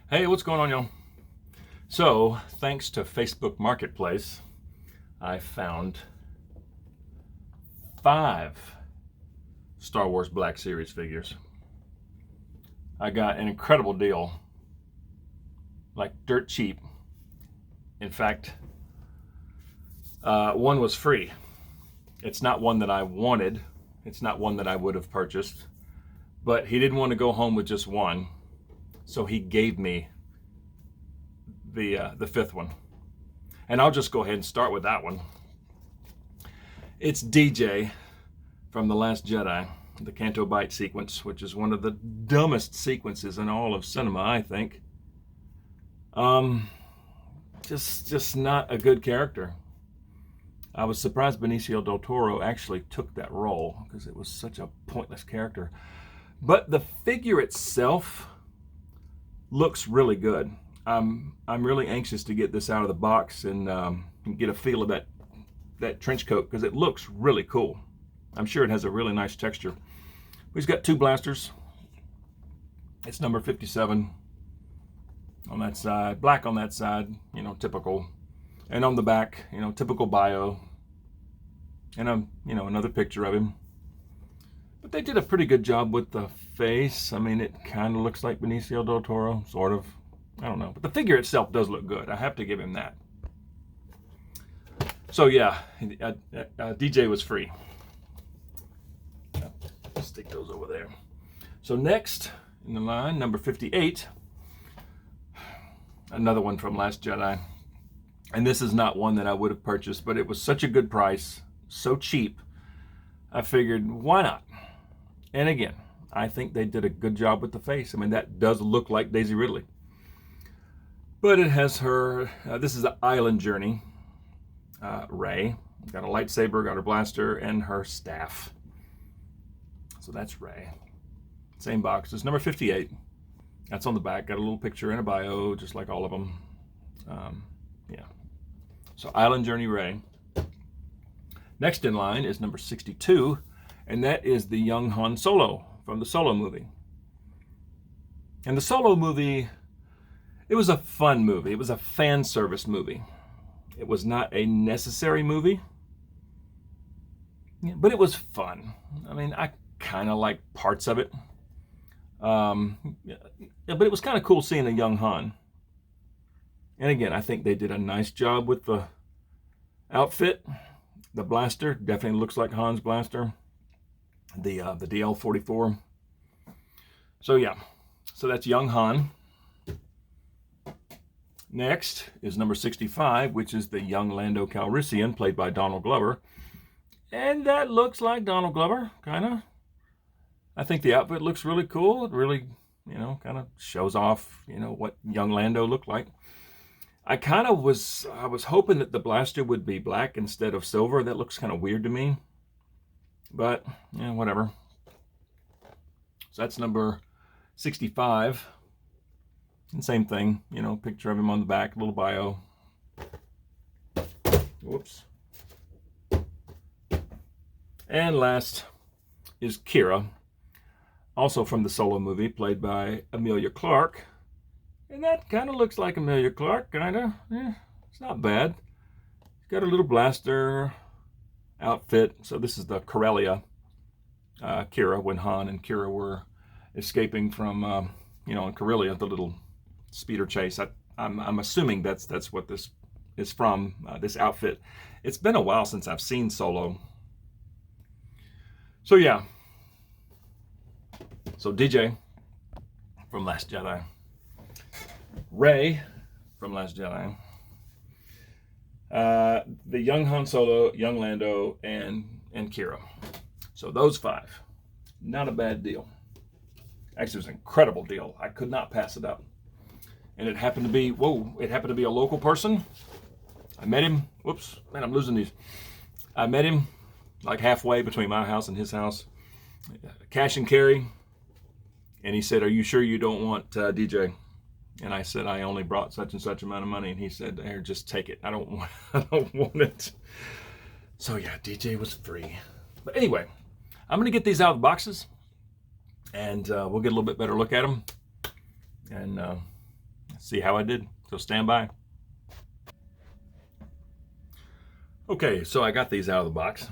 Hey, what's going on, y'all? So, thanks to Facebook Marketplace, I found 5 Star Wars Black Series figures. I got an incredible deal, like dirt cheap. In fact, one was free. It's not one that I wanted. It's not one that I would have purchased, but he didn't want to go home with just one, so he gave me the 5th one. And I'll just go ahead and start with that one. It's DJ from The Last Jedi, the Canto Bight sequence, which is one of the dumbest sequences in all of cinema, I think. Just not a good character. I was surprised Benicio del Toro actually took that role because it was such a pointless character. But the figure itself looks really good. I'm really anxious to get this out of the box and get a feel of that trench coat because it looks really cool. I'm sure it has a really nice texture. He's got 2 blasters. It's number 57 on that side, black on that side, typical. And on the back, typical bio. And another picture of him. But they did a pretty good job with the face. I mean, it kind of looks like Benicio del Toro, sort of. I don't know. But the figure itself does look good. I have to give him that. So yeah, DJ was free. Stick those over there. So next in the line, number 58. Another one from Last Jedi. And this is not one that I would have purchased, but it was such a good price, so cheap, I figured, why not? And again, I think they did a good job with the face. I mean, that does look like Daisy Ridley. But it has her, this is the Island Journey, Rey. Got a lightsaber, got her blaster, and her staff. So that's Rey. Same box. It's number 58. That's on the back. Got a little picture and a bio, just like all of them. Yeah. So Island Journey Rey. Next in line is number 62, and that is the young Han Solo from the Solo movie. And the Solo movie, it was a fun movie. It was a fan service movie. It was not a necessary movie, but it was fun. I mean, I kind of liked parts of it. But it was kind of cool seeing a young Han. And again, I think they did a nice job with the outfit. The blaster definitely looks like Han's blaster. The DL-44. So yeah, so that's young Han. Next is number 65, which is the young Lando Calrissian, played by Donald Glover. And that looks like Donald Glover, kind of. I think the outfit looks really cool. It really, kind of shows off, what young Lando looked like. I was hoping that the blaster would be black instead of silver. That looks kind of weird to me. But, whatever. So that's number 65. And same thing, picture of him on the back, little bio. Whoops. And last is Qi'ra, also from the Solo movie, played by Emilia Clarke. And that kind of looks like Emilia Clarke, kind of. Yeah, it's not bad. She's got a little blaster outfit. So this is the Corellia Qi'ra, when Han and Qi'ra were escaping from, in Corellia, the little speeder chase. I'm assuming that's what this is from, this outfit. It's been a while since I've seen Solo. So yeah. So DJ from Last Jedi. Rey from Last Jedi. The young Han Solo, young Lando, and Qi'ra. So those 5. Not a bad deal. Actually, it was an incredible deal. I could not pass it up. And it happened to be, a local person. I met him. Whoops, man, I'm losing these. I met him like halfway between my house and his house. Cash and carry. And he said, "Are you sure you don't want DJ?" And I said, "I only brought such and such amount of money." And he said, "Here, just take it. I don't want it." So yeah, DJ was free. But anyway, I'm going to get these out of the boxes, and we'll get a little bit better look at them. And See how I did? So stand by. Okay, so I got these out of the box,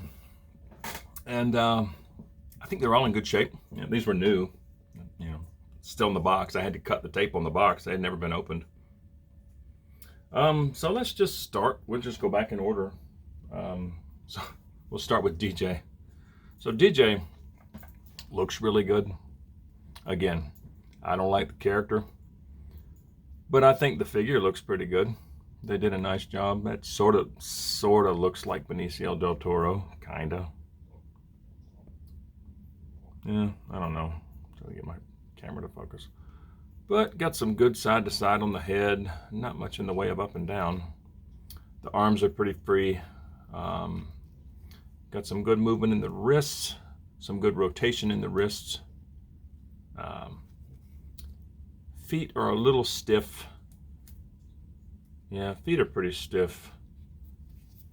and I think they're all in good shape. These were new, still in the box. I had to cut the tape on the box. They had never been opened. So let's just start. We'll just go back in order. So we'll start with DJ. So DJ looks really good. Again, I don't like the character, but I think the figure looks pretty good. They did a nice job. That sort of looks like Benicio del Toro, kinda. Yeah, I don't know. Trying to get my camera to focus. But got some good side to side on the head. Not much in the way of up and down. The arms are pretty free. Got some good movement in the wrists. Some good rotation in the wrists. Feet are a little stiff. Yeah, feet are pretty stiff.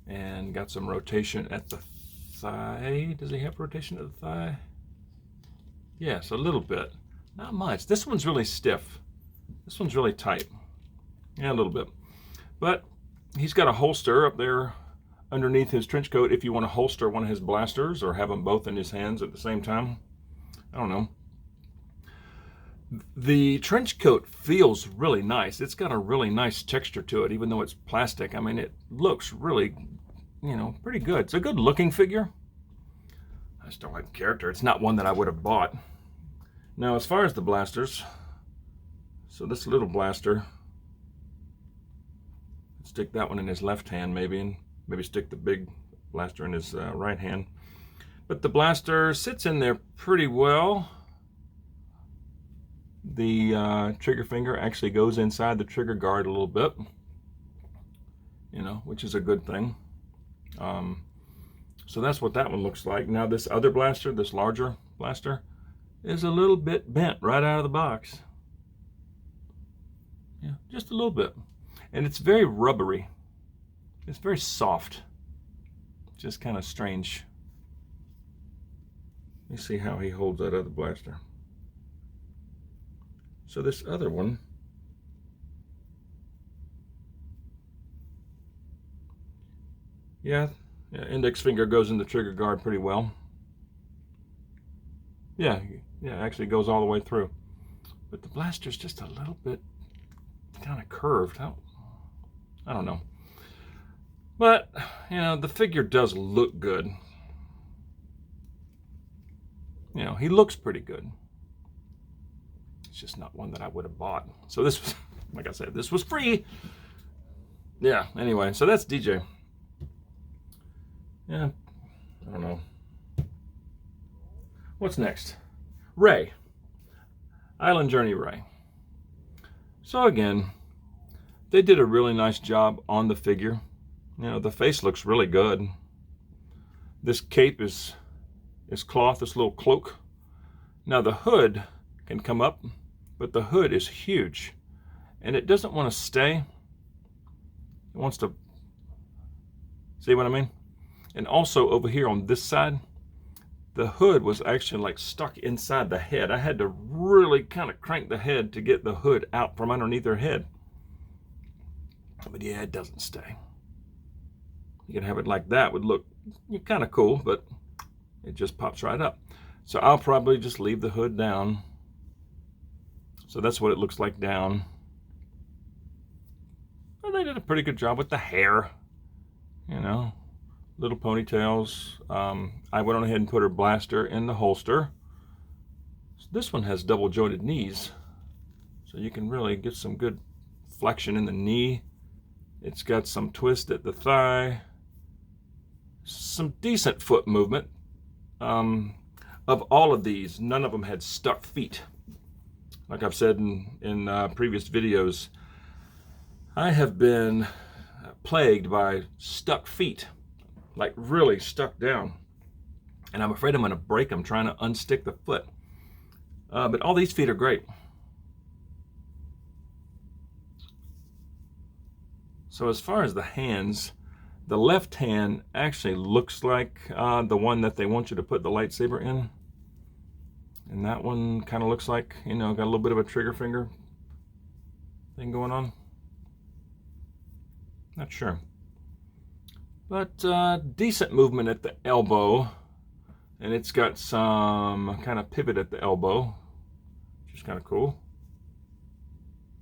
And got some rotation at the thigh. Does he have rotation at the thigh? Yes, a little bit. Not much. This one's really stiff. This one's really tight. Yeah, a little bit. But he's got a holster up there underneath his trench coat if you want to holster one of his blasters or have them both in his hands at the same time. I don't know. The trench coat feels really nice. It's got a really nice texture to it, even though it's plastic. I mean, it looks really, pretty good. It's a good looking figure. I just don't like the character. It's not one that I would have bought. Now, as far as the blasters, so this little blaster, stick that one in his left hand maybe, and maybe stick the big blaster in his right hand. But the blaster sits in there pretty well. The trigger finger actually goes inside the trigger guard a little bit, which is a good thing. So that's what that one looks like. Now this other blaster, this larger blaster, is a little bit bent right out of the box. Yeah, just a little bit. And it's very rubbery. It's very soft. Just kind of strange. Let me see how he holds that other blaster. So this other one, yeah, index finger goes in the trigger guard pretty well. Yeah, actually goes all the way through. But the blaster's just a little bit kind of curved. I don't know. But, the figure does look good. He looks pretty good. It's just not one that I would have bought. So this was, like I said, this was free. Yeah, anyway, so that's DJ. Yeah, I don't know. What's next? Ray. Island Journey Ray. So again, they did a really nice job on the figure. The face looks really good. This cape is cloth, this little cloak. Now the hood can come up, but the hood is huge. And it doesn't want to stay. It wants to, see what I mean? And also over here on this side, the hood was actually like stuck inside the head. I had to really kind of crank the head to get the hood out from underneath her head. But yeah, it doesn't stay. You can have it like that, would look kind of cool, but it just pops right up. So I'll probably just leave the hood down. So that's what it looks like down. Well, they did a pretty good job with the hair, little ponytails. I went on ahead and put her blaster in the holster. So this one has double jointed knees, so you can really get some good flexion in the knee. It's got some twist at the thigh, some decent foot movement. Of all of these, none of them had stuck feet. Like I've said in previous videos, I have been plagued by stuck feet, like really stuck down. And I'm afraid I'm going to break them trying to unstick the foot. But all these feet are great. So as far as the hands, the left hand actually looks like the one that they want you to put the lightsaber in. And that one kind of looks like, got a little bit of a trigger finger thing going on? Not sure. But decent movement at the elbow. And it's got some kind of pivot at the elbow, which is kind of cool.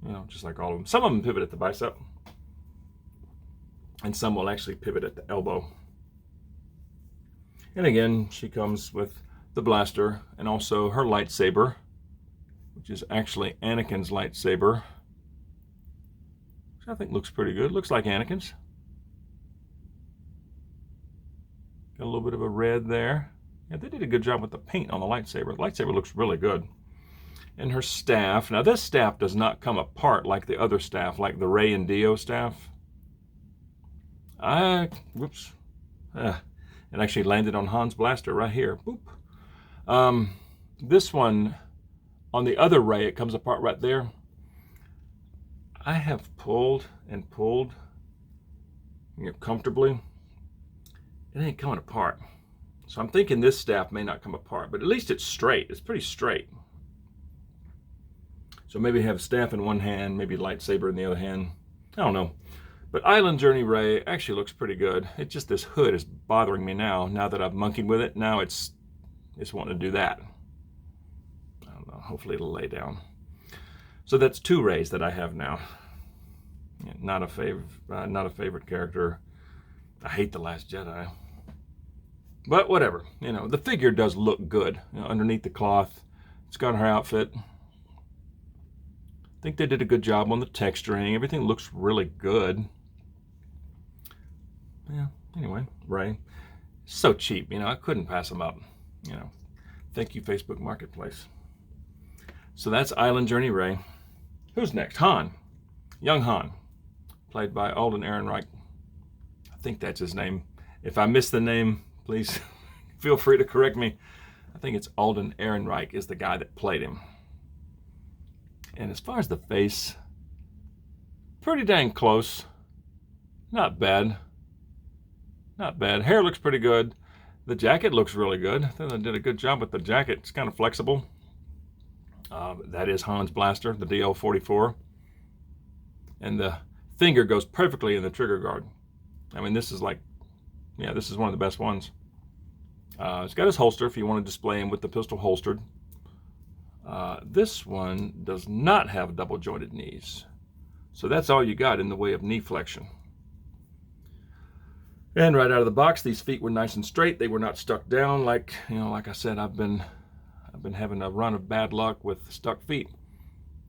You know, just like all of them. Some of them pivot at the bicep. And some will actually pivot at the elbow. And again, she comes with the blaster and also her lightsaber, which is actually Anakin's lightsaber, which I think looks pretty good. Looks like Anakin's. Got a little bit of a red there. Yeah, they did a good job with the paint on the lightsaber. The lightsaber looks really good. And her staff. Now, this staff does not come apart like the other staff, like the Rey and Dio staff. Whoops. It actually landed on Han's blaster right here. Boop. This one, on the other Rey, it comes apart right there. I have pulled and pulled, you know, comfortably. It ain't coming apart. So I'm thinking this staff may not come apart, but at least it's straight. It's pretty straight. So maybe have staff in one hand, maybe lightsaber in the other hand. I don't know. But Island Journey Rey actually looks pretty good. It's just this hood is bothering me now that I've monkeyed with it. Now it's wanting to do that. I don't know. Hopefully it'll lay down. So that's 2 Reys that I have now. Yeah, not a favorite character. I hate The Last Jedi. But whatever. You know, the figure does look good. You know, underneath the cloth. It's got her outfit. I think they did a good job on the texturing. Everything looks really good. Yeah, anyway, Rey. So cheap, you know, I couldn't pass them up. You know, thank you, Facebook Marketplace. So that's Island Journey Rey. Who's next? Han. Young Han. Played by Alden Ehrenreich. I think that's his name. If I miss the name, please feel free to correct me. I think it's Alden Ehrenreich is the guy that played him. And as far as the face, pretty dang close. Not bad. Not bad. Hair looks pretty good. The jacket looks really good. I think they did a good job with the jacket. It's kind of flexible. That is Han's blaster, the DL-44. And the finger goes perfectly in the trigger guard. I mean, this is like, yeah, this is one of the best ones. It's got his holster if you want to display him with the pistol holstered. This one does not have double jointed knees. So that's all you got in the way of knee flexion. And right out of the box, these feet were nice and straight. They were not stuck down like, you know, like I said, I've been having a run of bad luck with stuck feet.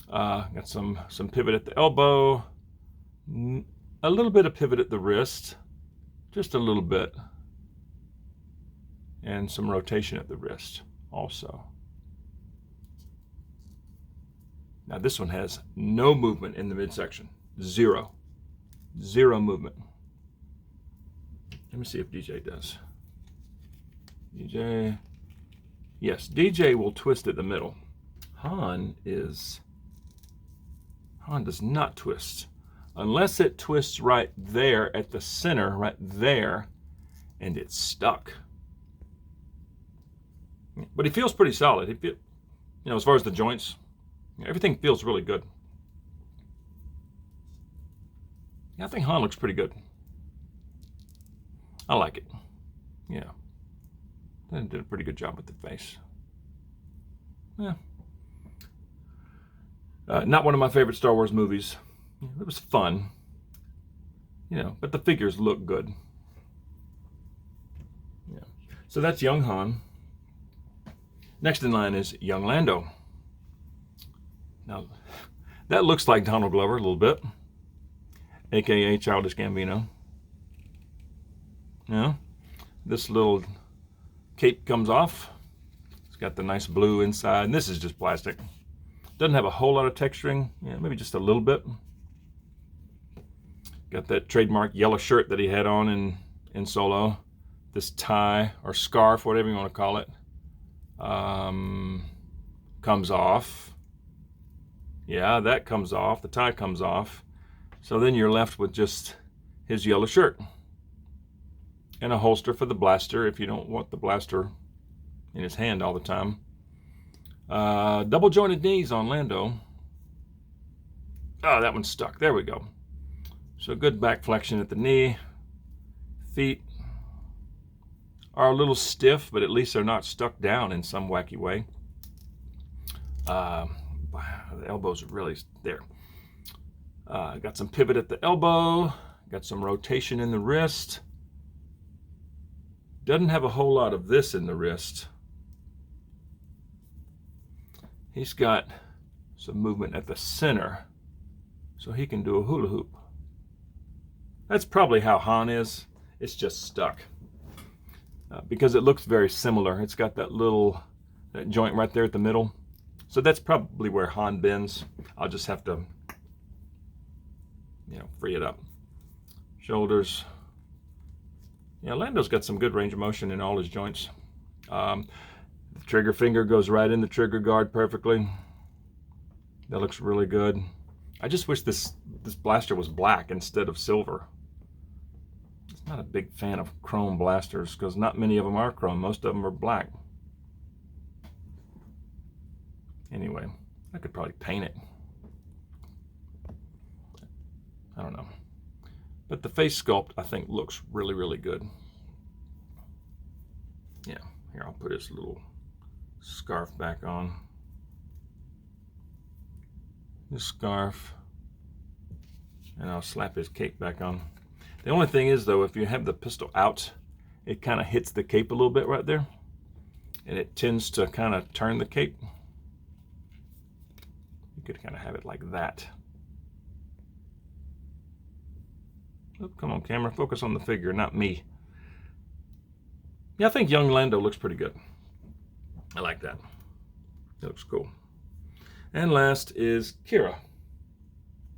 Got some pivot at the elbow, a little bit of pivot at the wrist, just a little bit, and some rotation at the wrist also. Now this one has no movement in the midsection. Zero movement. Let me see if DJ does. DJ, yes, DJ will twist at the middle. Han does not twist. Unless it twists right there at the center, right there, and it's stuck. But he feels pretty solid. You know, as far as the joints, everything feels really good. Yeah, I think Han looks pretty good. I like it. Yeah. They did a pretty good job with the face. Yeah. Not one of my favorite Star Wars movies. It was fun. You know, but the figures look good. Yeah. So that's young Han. Next in line is young Lando. Now, that looks like Donald Glover a little bit, aka Childish Gambino. Yeah, this little cape comes off. It's got the nice blue inside, and this is just plastic. Doesn't have a whole lot of texturing, yeah, maybe just a little bit. Got that trademark yellow shirt that he had on in Solo. This tie or scarf, whatever you want to call it, comes off. Yeah, that comes off. The tie comes off. So then you're left with just his yellow shirt. And a holster for the blaster if you don't want the blaster in his hand all the time. Double jointed knees on Lando. Oh, that one's stuck. There we go. So good back flexion at the knee. Feet are a little stiff, but at least they're not stuck down in some wacky way. The elbows are really there. Got some pivot at the elbow. Got some rotation in the wrist. Doesn't have a whole lot of this in the wrist. He's got some movement at the center, so he can do a hula hoop. That's probably how Han is. It's just stuck. Because it looks very similar. It's got that joint right there at the middle. So that's probably where Han bends. I'll just have to, free it up. Shoulders. Yeah, Lando's got some good range of motion in all his joints. The trigger finger goes right in the trigger guard perfectly. That looks really good. I just wish this blaster was black instead of silver. I'm not a big fan of chrome blasters because not many of them are chrome. Most of them are black. Anyway, I could probably paint it. I don't know. But the face sculpt, I think, looks really, really good. Yeah, here, I'll put his little scarf back on. This scarf. And I'll slap his cape back on. The only thing is, though, if you have the pistol out, it kind of hits the cape a little bit right there. And it tends to kind of turn the cape. You could kind of have it like that. Oh, come on, camera. Focus on the figure, not me. Yeah, I think young Lando looks pretty good. I like that. It looks cool. And last is Qi'ra.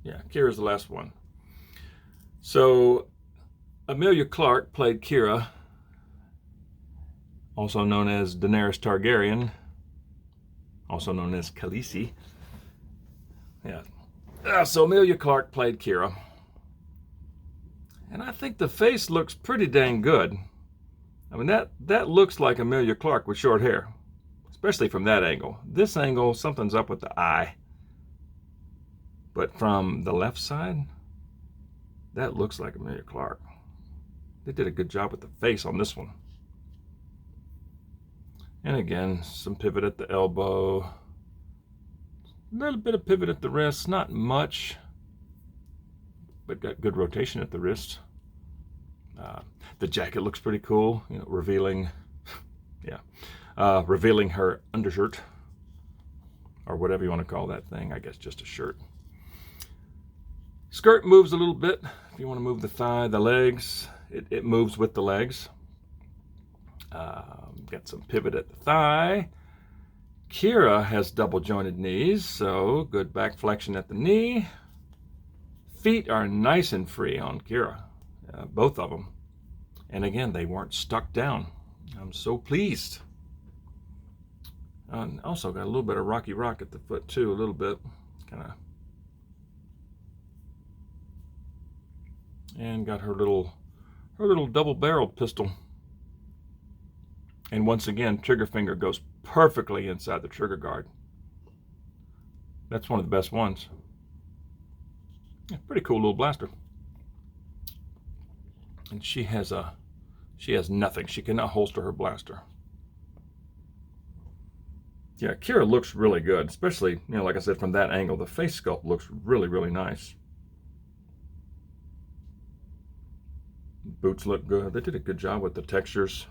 Yeah, Qi'ra's the last one. So, Emilia Clarke played Qi'ra, also known as Daenerys Targaryen, also known as Khaleesi. Yeah. So Emilia Clarke played Qi'ra. And I think the face looks pretty dang good. I mean, that looks like Emilia Clarke with short hair, especially from that angle. This angle, something's up with the eye. But from the left side, that looks like Emilia Clarke. They did a good job with the face on this one. And again, some pivot at the elbow. A little bit of pivot at the wrist, not much, but got good rotation at the wrist. The jacket looks pretty cool, revealing her undershirt, or whatever you want to call that thing. I guess just a shirt. Skirt moves a little bit. If you want to move the thigh, the legs, it moves with the legs. Got some pivot at the thigh. Qi'ra has double jointed knees, so good back flexion at the knee. Feet are nice and free on Qi'ra, both of them. And again, they weren't stuck down. I'm so pleased. Also got a little bit of rocky rock at the foot too, a little bit, kind of. And got her little double-barreled pistol. And once again, trigger finger goes perfectly inside the trigger guard. That's one of the best ones. Yeah, pretty cool little blaster. And she has nothing. She cannot holster her blaster. Yeah, Qi'ra looks really good, especially, like I said, from that angle. The face sculpt looks really, really nice. Boots look good. They did a good job with the textures.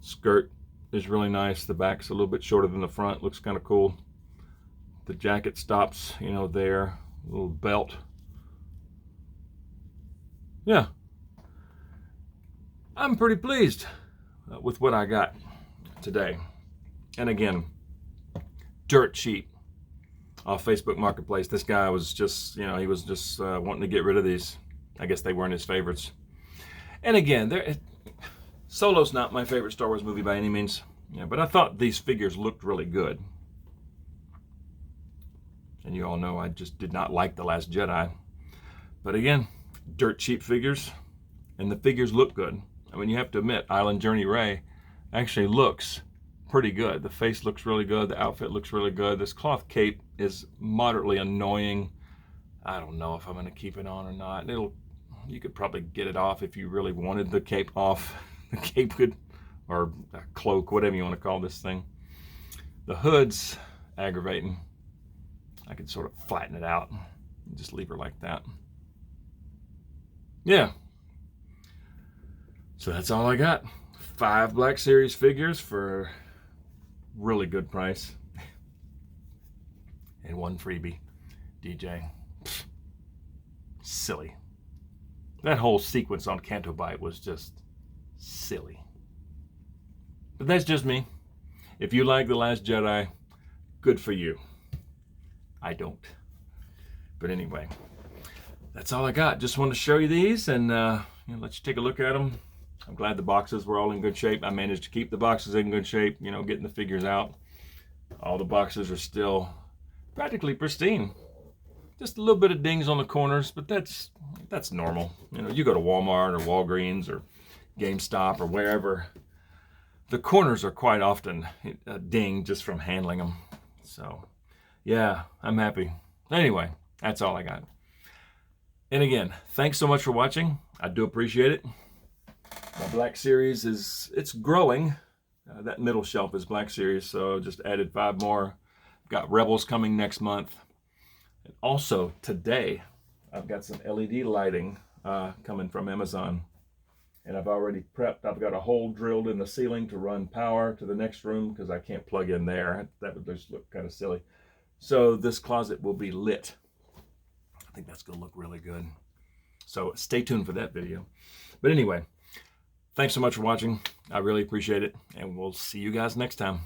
Skirt is really nice. The back's a little bit shorter than the front. Looks kind of cool. The jacket stops, there. A little belt. Yeah. I'm pretty pleased with what I got today. And again, dirt cheap off Facebook Marketplace. This guy was just, he was just wanting to get rid of these. I guess they weren't his favorites. And again, Solo's not my favorite Star Wars movie by any means. But I thought these figures looked really good. And you all know I just did not like The Last Jedi. But again, dirt cheap figures. And the figures look good. I mean, you have to admit, Island Journey Rey actually looks pretty good. The face looks really good. The outfit looks really good. This cloth cape is moderately annoying. I don't know if I'm going to keep it on or not. You could probably get it off if you really wanted the cape off. The cape could, or a cloak, whatever you want to call this thing. The hood's aggravating. I could sort of flatten it out and just leave her like that. Yeah. So that's all I got. 5 Black Series figures for really good price. And 1 freebie. DJ. Pfft. Silly. That whole sequence on Canto Bight was just silly. But that's just me. If you like The Last Jedi, good for you. I don't. But anyway, that's all I got. Just wanted to show you these and let you take a look at them. I'm glad the boxes were all in good shape. I managed to keep the boxes in good shape, getting the figures out. All the boxes are still practically pristine. Just a little bit of dings on the corners, but that's normal. You go to Walmart or Walgreens or GameStop or wherever, the corners are quite often dinged just from handling them. So, yeah, I'm happy. Anyway, that's all I got. And again, thanks so much for watching. I do appreciate it. My Black Series it's growing. That middle shelf is Black Series, so just added 5 more. Got Rebels coming next month. And also today, I've got some LED lighting coming from Amazon. And I've already prepped. I've got a hole drilled in the ceiling to run power to the next room because I can't plug in there. That would just look kind of silly. So this closet will be lit. I think that's going to look really good. So stay tuned for that video. But anyway, thanks so much for watching. I really appreciate it. And we'll see you guys next time.